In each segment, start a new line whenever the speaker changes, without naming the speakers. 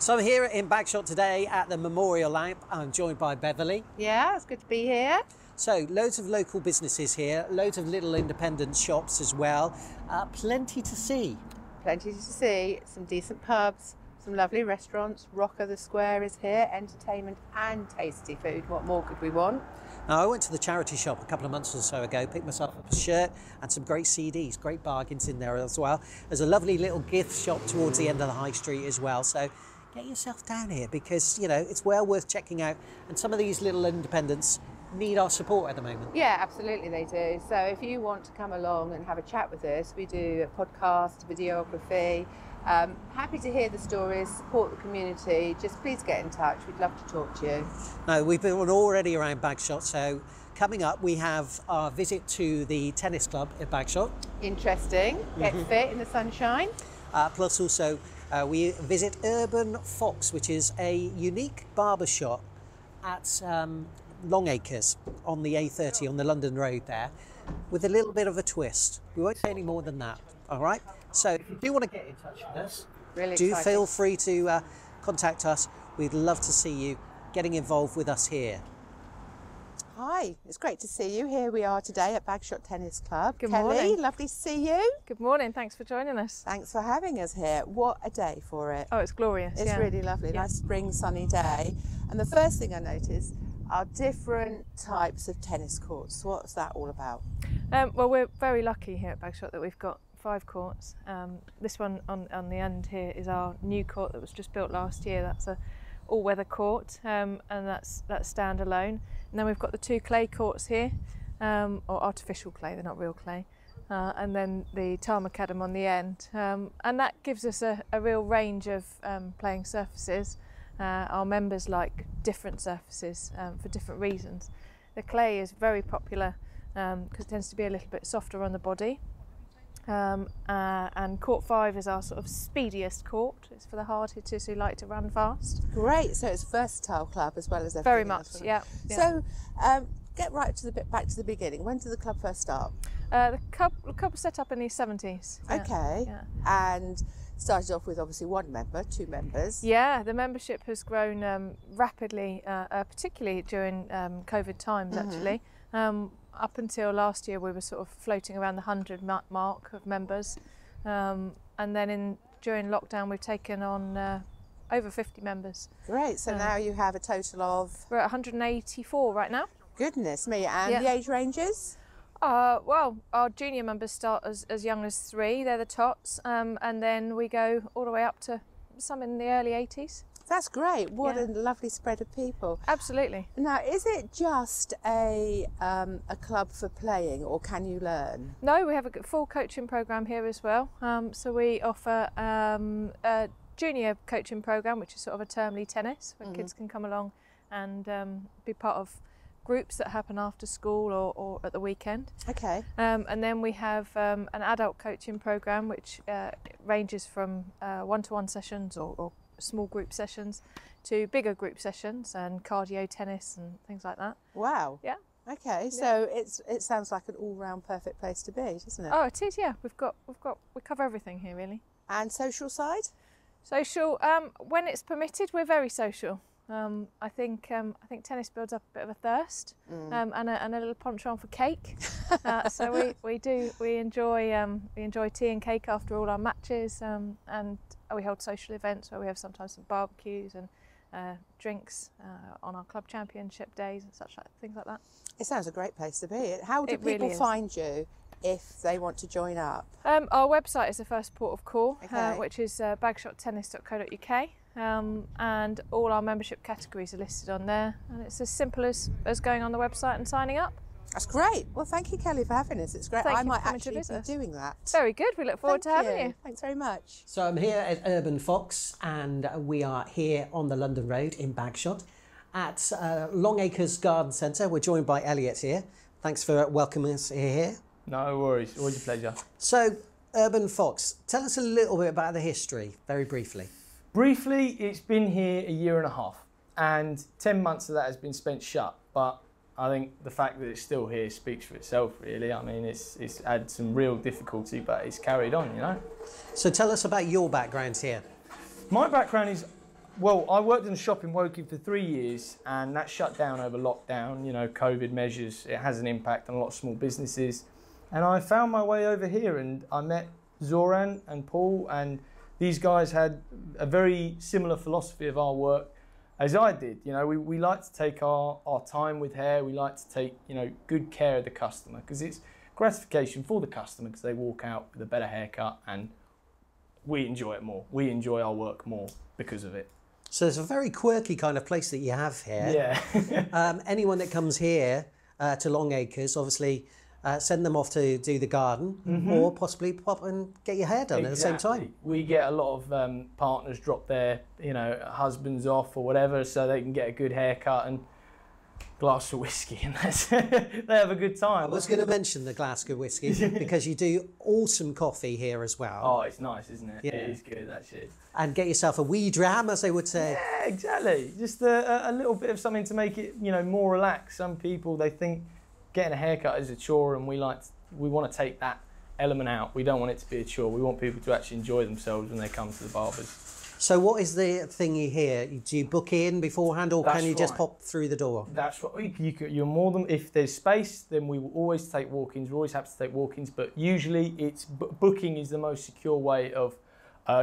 So I'm here in Bagshot today at the Memorial Lamp. I'm joined by Beverly.
Yeah, it's good to be here.
So loads of local businesses here, loads of little independent shops as well. Plenty to see.
Plenty to see, some decent pubs, some lovely restaurants. Rocker the Square is here, entertainment and tasty food. What more could we want?
Now, I went to the charity shop a couple of months or so ago, picked myself up a shirt and some great CDs, great bargains in there as well. There's a lovely little gift shop towards the end of the high street as well. So get yourself down here because, you know, it's well worth checking out. And some of these little independents need our support at the moment.
Yeah, absolutely they do. So if you want to come along and have a chat with us, we do a podcast, videography. Happy to hear the stories, support the community. Just please get in touch. We'd love to talk to you.
Now, we've been already around Bagshot, so coming up we have our visit to the tennis club at Bagshot.
Interesting. Get fit in the sunshine.
Plus also we visit Urban Fox, which is a unique barber shop at Longacres on the A30 on the London Road there, with a little bit of a twist. We won't say any more than that, all right? So if you do want to get in touch with us,
Really
do
exciting.
feel free to contact us. We'd love to see you getting involved with us here.
Hi, it's great to see you. Here we are today at Bagshot Tennis Club.
Good
Kelly,
morning.
lovely to see you.
Good morning, thanks for joining us.
Thanks for having us here. What a day for it.
Oh, it's glorious.
It's
yeah.
really lovely,
Yeah.
nice spring sunny day. And the first thing I noticed are different types of tennis courts. What's that all about?
Well, we're very lucky here at Bagshot that we've got 5 courts. This one on the end here is our new court that was just built last year. That's a all-weather court, and that's standalone. And then we've got the 2 clay courts here, or artificial clay, they're not real clay. And then the tarmacadam on the end. And that gives us a real range of playing surfaces. Our members like different surfaces for different reasons. The clay is very popular because it tends to be a little bit softer on the body. And court 5 is our sort of speediest court. It's for the hard hitters who like to run fast.
Great, so it's a versatile club as well as everything
Very
else,
much,
isn't it?
yeah.
So get right to back to the beginning. When did the club first start?
The club was set up in the 70s. Yeah.
Okay,
Yeah.
and started off with obviously 1 member, 2 members.
Yeah, the membership has grown rapidly, particularly during COVID times actually. Up until last year we were sort of floating around the 100 mark of members, and then during lockdown we've taken on over 50 members.
Great, so now you have a total of,
We're at 184 right now.
goodness me, and
Yeah.
the age ranges?
Well, our junior members start as young as 3, they're the tots, and then we go all the way up to some in the early 80s.
That's great, what
Yeah.
a lovely spread of people.
Absolutely.
Now, is it just a club for playing, or can you learn?
No, we have a full coaching program here as well. So we offer a junior coaching program, which is sort of a termly tennis, where kids can come along and be part of groups that happen after school or at the weekend.
Okay.
And then we have an adult coaching program, which ranges from one-to-one sessions or small group sessions to bigger group sessions and cardio tennis and things like that.
Wow.
Yeah.
Okay, so it sounds like an all-round perfect place to be, doesn't it?
Oh, it is. Yeah, we cover everything here really.
And social side?
Social, when it's permitted, we're very social. I think tennis builds up a bit of a thirst and a little penchant for cake. So we enjoy tea and cake after all our matches, and we hold social events where we have sometimes some barbecues and drinks on our club championship days and things like that.
It sounds a great place to be. How do
It really
people
is.
find you if they want to join up?
Our website is the first port of call,
Okay.
which is bagshottennis.co.uk. And all our membership categories are listed on there, and it's as simple as going on the website and signing up.
That's great. Well, thank you, Kelly, for having us. It's great.
Thank
I
you for
might
coming to
actually
visit us.
be doing that.
Very good, we look forward to having you.
Thanks very much.
So I'm here at Urban Fox, and we are here on the London Road in Bagshot at Longacres Garden Centre. We're joined by Elliot here. Thanks for welcoming us here.
No worries, always a pleasure.
So, Urban Fox, tell us a little bit about the history, very briefly.
Briefly, it's been here a year and a half, and 10 months of that has been spent shut, but I think the fact that it's still here speaks for itself, really. I mean, it's had some real difficulty, but it's carried on, you know.
So tell us about your background here.
My background is Well, I worked in a shop in Woking for 3 years, and that shut down over lockdown. You know, COVID measures, it has an impact on a lot of small businesses. And I found my way over here, and I met Zoran and Paul, and these guys had a very similar philosophy of our work as I did. You know, we like to take our time with hair. We like to take, you know, good care of the customer, because it's gratification for the customer, because they walk out with a better haircut, and we enjoy it more. We enjoy our work more because of it.
So it's a very quirky kind of place that you have here.
Yeah.
Anyone that comes here to Longacres, obviously send them off to do the garden, or possibly pop and get your hair done at the same time.
We get a lot of partners drop their, you know, husbands off or whatever, so they can get a good haircut and glass of whiskey, and they have a good time.
I was going to mention the Glasgow whiskey because you do awesome coffee here as well.
Oh, it's nice, isn't it?
Yeah.
It is good, actually.
And get yourself a wee dram, as they would say.
Yeah, exactly. Just a little bit of something to make it, you know, more relaxed. Some people, they think getting a haircut is a chore, and we want to take that element out. We don't want it to be a chore. We want people to actually enjoy themselves when they come to the barbers.
So what is the thingy here? Do you book in beforehand, or can you just pop through the door?
That's right. You're more than, if there's space, then we will always take walk-ins. We're always happy to take walk-ins, but usually it's booking is the most secure way of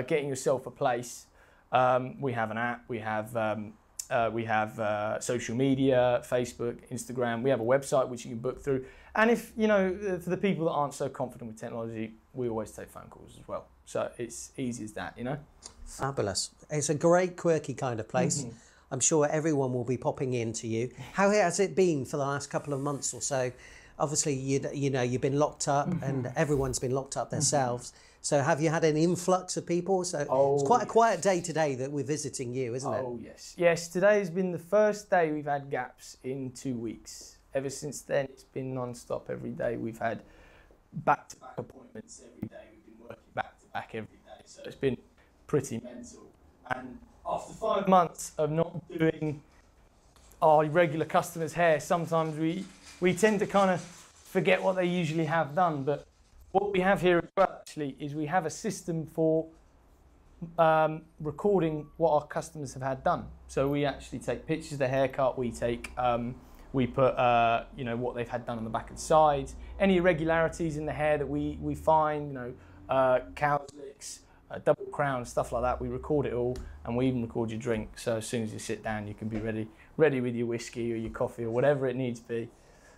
getting yourself a place. We have an app. We have social media, Facebook, Instagram. We have a website which you can book through. And if, you know, for the people that aren't so confident with technology, we always take phone calls as well. So it's easy as that, you know.
Fabulous. It's a great, quirky kind of place. I'm sure everyone will be popping in to you. How has it been for the last couple of months or so? Obviously, you know, you've been locked up, and everyone's been locked up themselves. So have you had an influx of people? So it's quite a quiet day today that we're visiting you, isn't it?
Oh, yes. Yes, today has been the first day we've had gaps in 2 weeks. Ever since then, it's been non-stop every day. We've had back-to-back appointments every day. We've been working back-to-back every day. So it's been pretty mental. And after 5 months of not doing our regular customers' hair, sometimes we tend to kind of forget what they usually have done. But what we have here as well, actually, is we have a system for recording what our customers have had done. So we actually take pictures of the haircut. We take, we put, you know, what they've had done on the back and sides. Any irregularities in the hair that we find, you know, cow's licks, double crown, stuff like that. We record it all, and we even record your drink. So as soon as you sit down, you can be ready with your whiskey or your coffee or whatever it needs to be.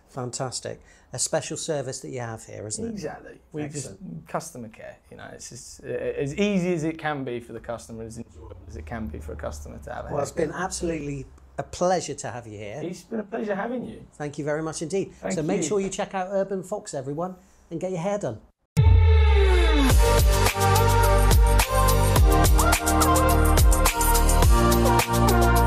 Fantastic. A special service that you have here, isn't it?
Exactly. We just
Excellent.
customer care. You know, it's just as easy as it can be for the customer, as enjoyable as it can be for a customer to have a
Well, it's
haircut.
been absolutely a pleasure to have you here.
It's been a pleasure having you.
Thank you very much indeed.
Thank
so make
you.
sure you check out Urban Fox, everyone, and get your hair done.
Thank you.